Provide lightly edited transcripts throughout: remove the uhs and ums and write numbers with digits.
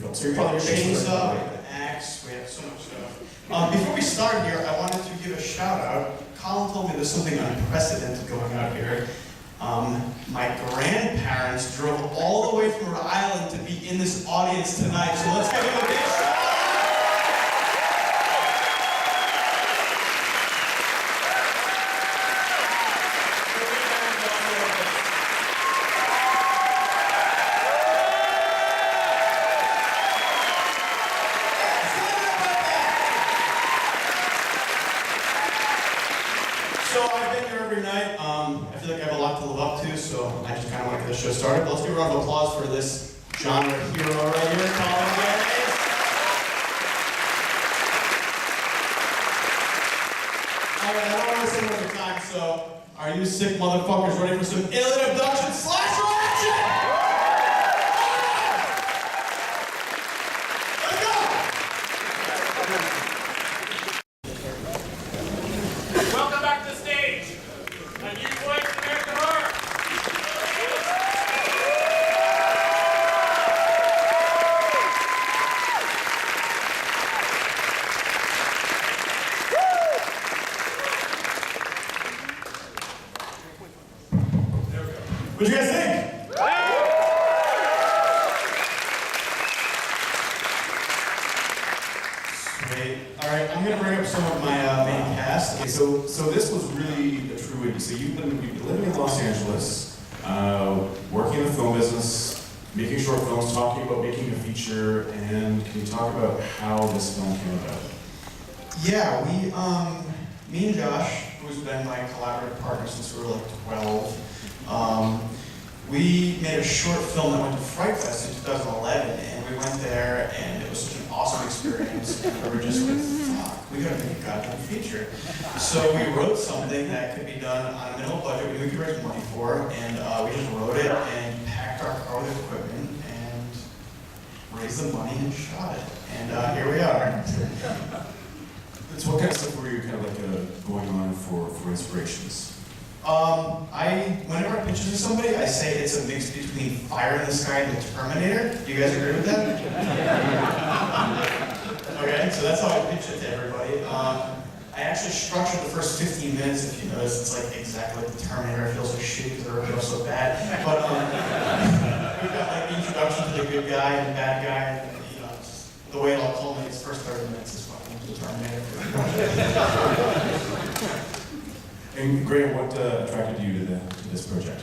film. So you're probably chainsaw, we have an axe, we have so much stuff. Before we start here, I wanted to give a shout out. Colin told me there's something unprecedented going on here. My grandparents drove all the way from Rhode Island to be in this audience tonight, so let's give them a big shout out. So I've been here every night. I feel like I have a lot to live up to, so I just kind of want to get the show started. But let's give a round of applause for this genre hero right here, Colin Gaines. Alright, I don't want to say one more time, so are you sick motherfuckers ready for some alien abduction slasher action? Let's go! Welcome back to the stage. A new voice of American horror. What'd you guys think? Sweet. Alright, I'm gonna bring up some of my main cast. Okay, so this was really a true way. So you've been living in Los Angeles, working in the film business, making short films, talking about making a feature, and can you talk about how this film came about? Yeah, me and Josh, who's been my collaborative partner since we were like 12, we made a short film that went to Fright Fest in 2011, and we went there, and it was such an awesome experience, and we were just like, fuck, we gotta make a goddamn feature. So we wrote something that could be done on a minimal budget, we could raise money for, and we just wrote it, and packed our car with equipment, and raised the money, and shot it. And here we are. So what kind of stuff were you kind of like going on for inspirations? Whenever I pitch it to somebody, I say it's a mix between Fire in the Sky and the Terminator. Do you guys agree with that? Okay, so that's how I pitch it to everybody. I actually structured the first 15 minutes, if you notice, it's like exactly like the Terminator. I feel so shitty because everybody feels so bad. But we've got like the introduction to the good guy and the bad guy, and you know, the way it all culminates, first 30 minutes is fucking the Terminator. And Graham, what attracted you to this project?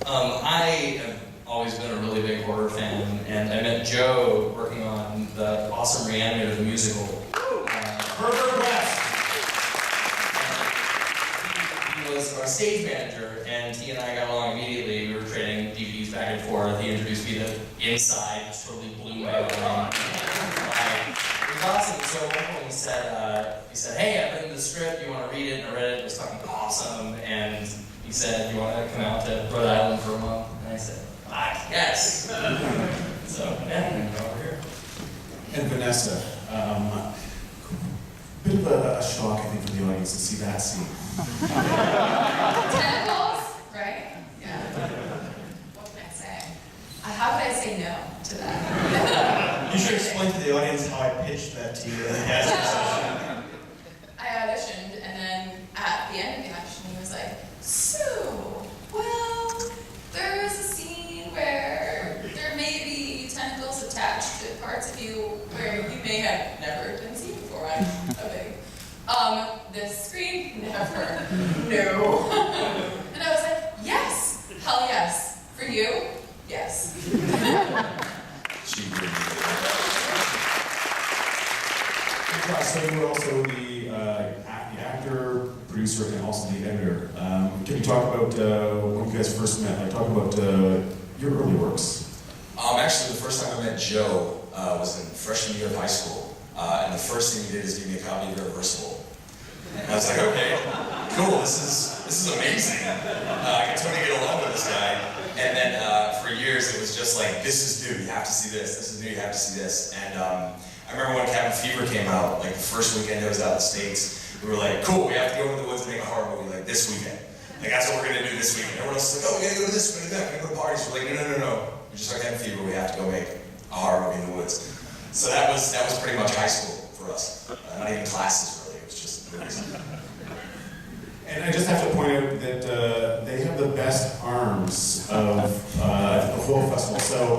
I have always been a really big horror fan, and I met Joe working on the awesome Reanimator, the musical. Herbert West. He was our stage manager, and he and I got along immediately. We were trading DVDs back and forth. He introduced me to Inside, which totally blew my mind. It was awesome. So at one point he said, hey, I've written the script, you want to read it? And I read it, it was fucking awesome. And he said, you want to come out to Rhode Island for a month? And I said, fuck, yes. So, yeah, I'm over here. And Vanessa, bit of a shock, I think, for the audience to see that scene. Tentacles, right? Yeah. What can I say? How could I say no to that? You should explain to the audience how I pitched that to you in the casting session. I auditioned, and then at the end of the audition, he was like, so, well, there is a scene where there may be tentacles attached to parts of you where you may have never been seen before. I'm a big, this screen, never, no. And I was like, yes, hell yes. For you, yes. She really so you were also the actor, producer, and also the editor. Can you talk about when you guys first met? Like, talk about your early works. Actually, the first time I met Joe was in freshman year of high school, and the first thing he did is give me a copy of Irreversible. And I was like, okay, cool, this is amazing. I can totally get along with this guy. And then for years it was just like, this is new, you have to see this. This is new, you have to see this. And I remember when Cabin Fever came out, like the first weekend it was out in the States, we were like, cool, we have to go into the woods and make a horror movie like this weekend. Like that's what we're gonna do this weekend. Everyone else is like, oh, we gotta go to this, we're gonna go to parties. We're like, no. We just like Cabin Fever, we have to go make a horror movie in the woods. So that was pretty much high school for us. Not even classes really, it was just movies. And I just have to point out that they have the best arms of the whole festival. So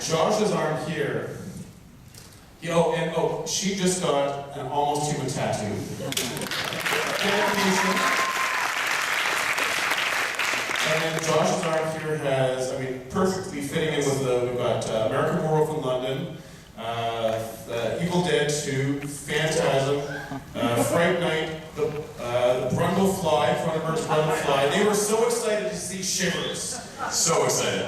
Josh's arm here. She just got an almost human tattoo. And then Josh's arm here has, perfectly fitting in with we've got American Werewolf in London, Evil Dead 2, Phantasm, Fright Night, the Brundle Fly, Cronenberg's Brundle Fly. They were so excited to see Shivers. So excited.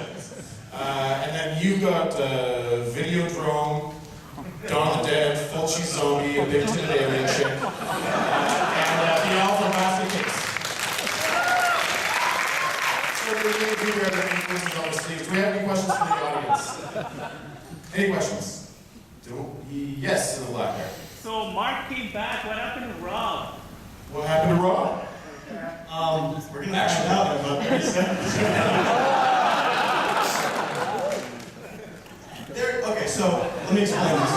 And then you've got Videodrome, Dawn of the Dead, Fulci Zombie, a big titted alien chick, and the Alpha Master Case. So we're going to do everything on the sleeves. Do we have any questions from the audience? Any questions? Yes, in the black hair. So Mark came back. What happened to Rob? What happened to Rob? We're going to find out in about 30 seconds. Okay, so let me explain this.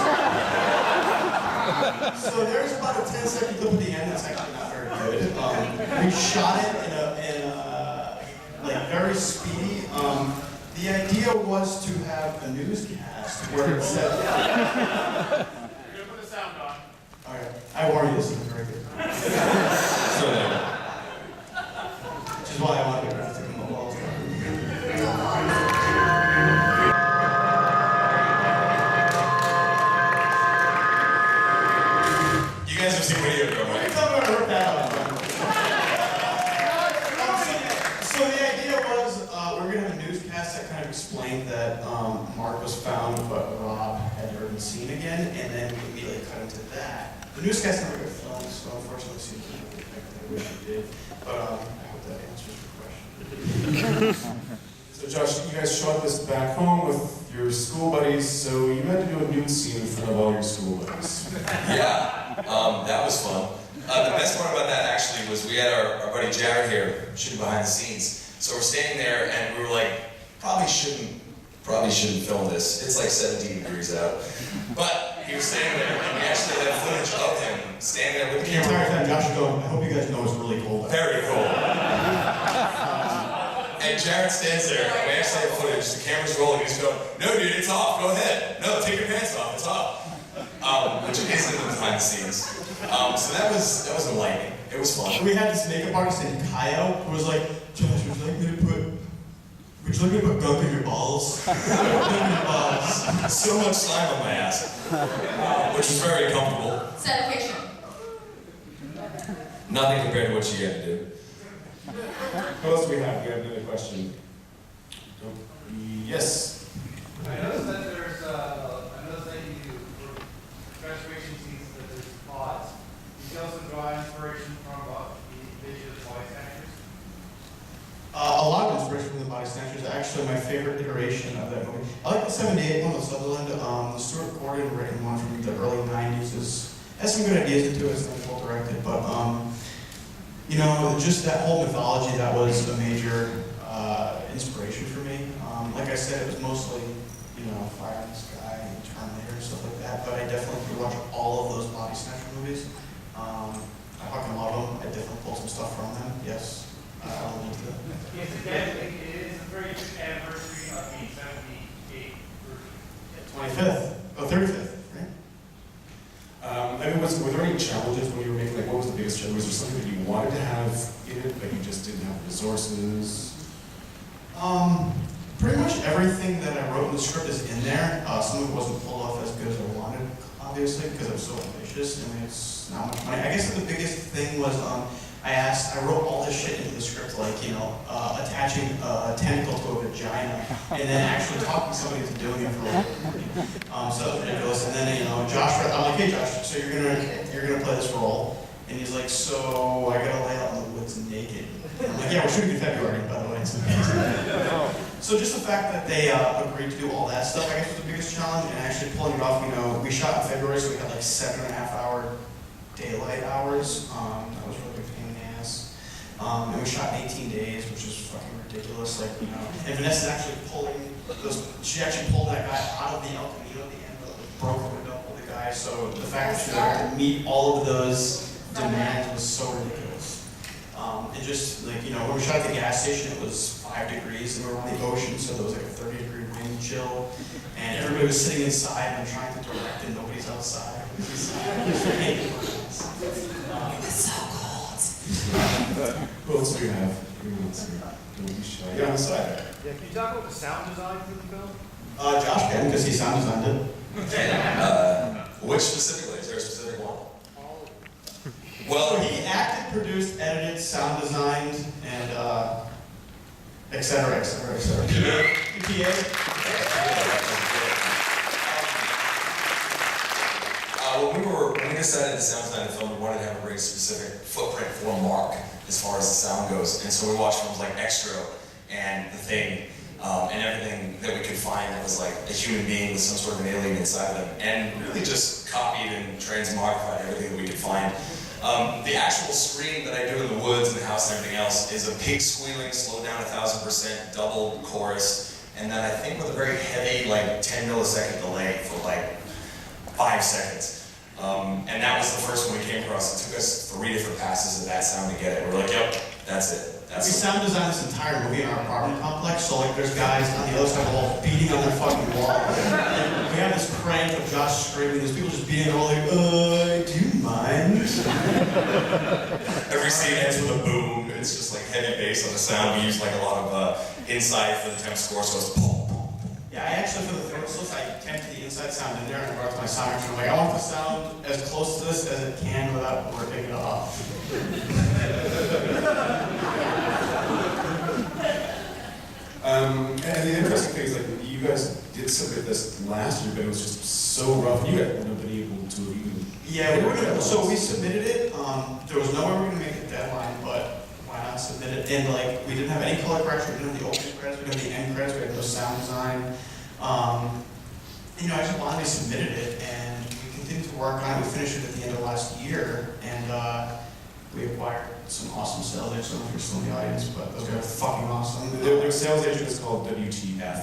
So there's about a 10-second clip at the end that's actually not very good. We shot it in very speedy. The idea was to have a newscast where it said. You're gonna put the sound on. Okay, I warn you, this isn't very good. Which is why I wanted to come up all the time. You guys have seen Video Drum, right? Tell me what I wrote that out. So the idea was we were going to have a newscast that kind of explained that Mark was found, but Rob had never been seen again, and then we immediately cut into that. The newscast never got filmed, so unfortunately, seems like I wish it did. But I hope that answers your question. So Josh, you guys shot this back home with your school buddies, so you had to do a nude scene in front of all your school buddies. Yeah, that was fun. The best part about that actually was we had our buddy Jared here shooting behind the scenes. So we're standing there and we were like, probably shouldn't film this. It's like 17 degrees out. But he was standing there and we actually had footage of him standing there with the The entire camera. time Josh is going, I hope you guys know it's really cold. Very cool. And Jared stands there and we actually have footage. The camera's rolling and he's going, no dude, it's off, go ahead. No, take your pants off, it's off. Which isn't behind the scenes. So that was enlightening. It was fun. We had this makeup artist named Kyle who was like, Josh, would you like me to put gunk in your balls? Gunk in your balls. So much slime on my ass. Which was very comfortable. Sanitation. Nothing compared to what you had to do. Who else do we have? We have another question. Yes. I noticed that there's, I noticed that you, for graduation seasons, that there's pods. You can also draw inspiration from the vision of body snatchers. A lot of inspiration from the Body Snatchers. Actually, my favorite iteration of that movie. I like the '78 one with Sutherland. The Stuart Gordon written one from the early '90s has some good ideas into it. It's not well directed, but just that whole mythology that was a major inspiration for me. Like I said, it was mostly Fire in the Sky and Terminator and stuff like that. But I definitely could watch all of those Body Snatcher movies. I fucking love them. I definitely pulled some stuff from them. Yes. I'll link to that. Yes, it is a very good anniversary of the 78 version. 25th. Oh, 35th, right? Were there any challenges when you were making, what was the biggest challenge? Was there something that you wanted to have in it, but you just didn't have resources? Pretty much everything that I wrote in the script is in there. Some of it wasn't pulled off as good as I wanted, obviously, because I was so ambitious. It's not much money. I guess the biggest thing was I wrote all this shit into the script, attaching a tentacle to a vagina, and then actually talking somebody into doing it for so that was ridiculous. And then Josh, I'm like, hey Josh, so you're gonna play this role, and he's like, so I gotta lay out in the woods naked. And I'm like, yeah, we're shooting in February, by the way. So just the fact that they agreed to do all that stuff, I guess, was the biggest challenge, and actually pulling it off. We shot in February, so we had like 7.5 hour daylight hours. That was really a pain in the ass. And we shot in 18 days, which is fucking ridiculous. And Vanessa's actually pulling she actually pulled that guy out of the El Camino at the end, but broke the window, pulled the guy. So the fact that she was able to meet all of those demands was so ridiculous. And just like, you know, when we shot at the gas station, it was 5 degrees and we were on the ocean, so there was like a 30-degree wind chill. And everybody was sitting inside and I'm trying to direct and nobody's outside. It was so cold. Who else do you have? Who else do you have? Don't be shy. You're on the side there. Yeah, can you talk about the sound design for the film? Josh can, because he sound designed it. Which specifically? Is there a specific one? So Well, he acted, produced, edited, sound designed, and et cetera, et cetera, et cetera. PA. when we decided to sound design the film, we wanted to have a very specific footprint for Mark as far as the sound goes. And so we watched films like Extra and The Thing, and everything that we could find that was like a human being with some sort of an alien inside of them, and really just copied and transmogrified everything that we could find. The actual scream that I do in the woods and the house and everything else is a pig squealing, slowed down 1,000%, double chorus, and then I think with a very heavy, like 10 millisecond delay for like 5 seconds. And that was the first one we came across. It took us 3 different passes of that sound to get it. We're like, yep, that's it. We sound designed this entire movie in our apartment complex, so like there's guys on the other side of the wall beating on their fucking wall. And we have this crank of Josh screaming, there's people just beating on the wall like, do you mind? Every scene ends with a boom. It's just like heavy bass on the sound. We use like a lot of inside for the temp score, so it's boom, boom, boom. Yeah, I actually, for the thermostats, I temped the inside sound in there and I brought it to my sound mixer. I'm like, I want the sound as close to this as it can without ripping it off. And the interesting thing is, like, you guys did submit this last year, but it was just so rough. You guys wouldn't have been able to even. Yeah, so we submitted it. There was no way we were gonna make a deadline, but why not submit it? And like, we didn't have any color correction, we didn't have the opening credits, we didn't have the end credits, we had no sound design. You know, I just blindly submitted it, and we continued to work on it. We finished it at the end of last year, and we acquired some awesome sales agents. I don't know if you're still in the audience, but those guys are fucking awesome. Their sales agent is called WTF.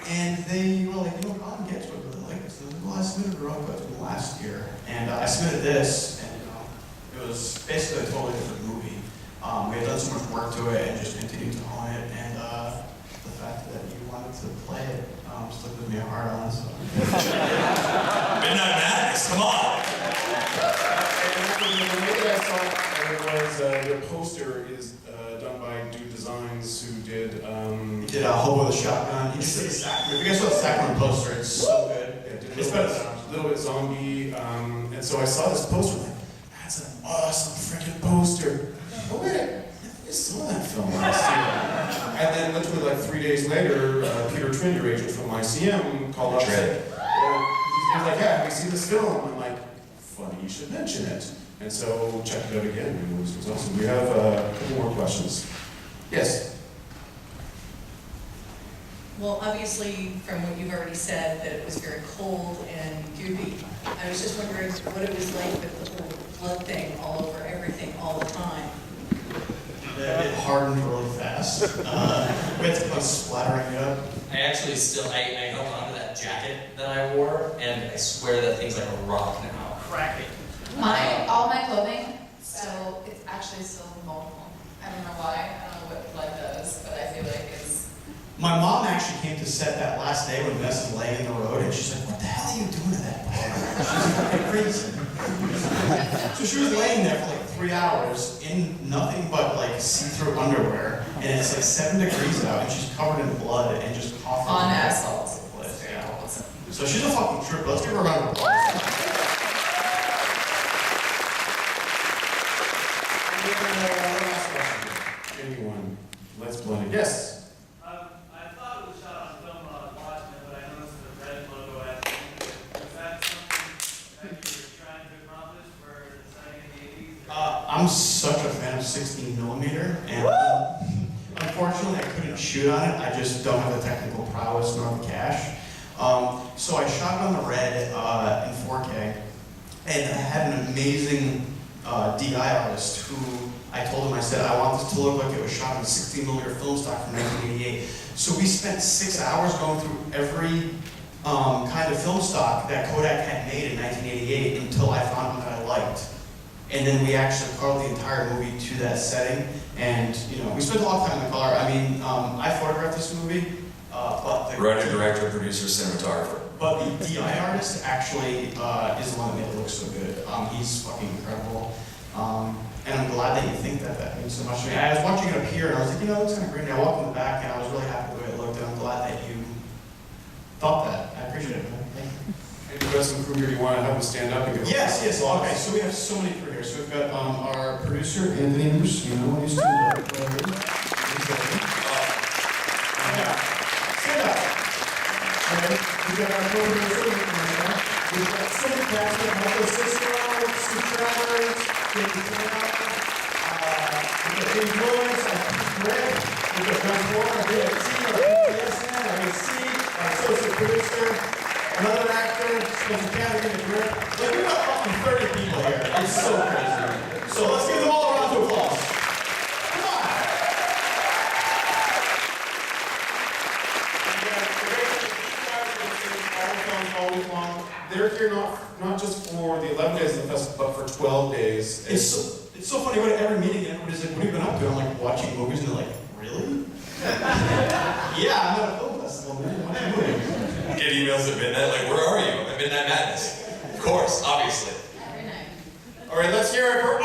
And they were like, you know, Colin gets what I really like this. Well, I submitted a rock from last year, and I submitted this, and you know, it was basically a totally different movie. We had done so much work to it, and just continued to hone it, and the fact that you wanted to play it stuck with me hard on. So. Midnight Madness, come on! The way that I saw it was their poster is done by Dude Designs, who did. He did a Hobo with a Shotgun. He just did the Sacrament. If you guys saw the Sacrament poster, it's so good. Yeah, it's better than a little bit zombie. And so I saw this poster, like, that's an awesome freaking poster. Oh wait, I saw that film last year. And then literally like 3 days later, Peter Trin, your agent from ICM, called up and said, he was like, yeah, have you seen this film? I'm like, funny you should mention it. And so check it out again, and it was awesome. We have a couple more questions. Yes? Well, obviously, from what you've already said, that it was very cold and goopy. I was just wondering what it was like with the whole blood thing all over everything all the time. It hardened really fast. We had to keep on splattering it up. I actually still, I held onto that jacket that I wore, and I swear that thing's like a rock now. Cracking. All my clothing, still, it's actually still moldable. I don't know why, I don't know what blood does, but I feel like it's. My mom actually came to set that last day when Ness was laying in the road, and she's like, what the hell are you doing to that bar? She's fucking crazy. So she was laying there for like 3 hours in nothing but like see-through underwear, and it's like 7 degrees out, and she's covered in blood and just coughing. On asphalt. Yeah. So she's a fucking trooper. Let's give her a round of applause. Anyone? Let's blend it. Yes? I thought it was shot on film when I was watching it, but I noticed the red logo at the end. Was that something that you were trying to accomplish for the setting in the 80s? I'm such a fan of 16 millimeter, and unfortunately I couldn't shoot on it. I just don't have the technical prowess nor the cash. So I shot it on the red in 4K, and I had an amazing DI artist who I I told him, I said, I want this to look like it was shot in 16mm film stock from 1988. So we spent 6 hours going through every kind of film stock that Kodak had made in 1988 until I found one that I liked. And then we actually colored the entire movie to that setting. And, you know, we spent a lot of time in the color. I mean, I photographed this movie, but the Writer, director, producer, cinematographer. but the DI artist actually is the one that made it look so good. He's fucking incredible. And I'm glad that you think that that means so much to me. I was watching it up here and I was like, you know, it looks kind of great. And I walked in the back and I was really happy with the way it looked. And I'm glad that you thought that. I appreciate it, man. Thank you. And you got some crew here, do you want to have them stand up and give Yes, yes. Okay, so we have so many crew here. So we've got our producer, Anthony Ambrosino. He's to the left. Stand up. Okay. We've got our co-producer, we've got so many cats. We have Michael Cicero, Sue Travers, David Pino, we've got James Lewis, Greg, we've got John Ford, our DFT, our PSN, our AC, our associate producer, another actor, Spencer Canada in the grip. Like, we've got fucking 30 people here. It's so crazy. So let's give them all a round of applause. Come on. They're here not just for the 11 days of the festival, but for 12 days. It's so funny. When at every meeting, everybody's like, what have you been up to? I'm like, watching movies, and they're like, really? Yeah, I'm at a film festival, man. Watching movies. Get emails at midnight, like, where are you? At Midnight Madness. Of course, obviously. Every night. All right, let's hear it for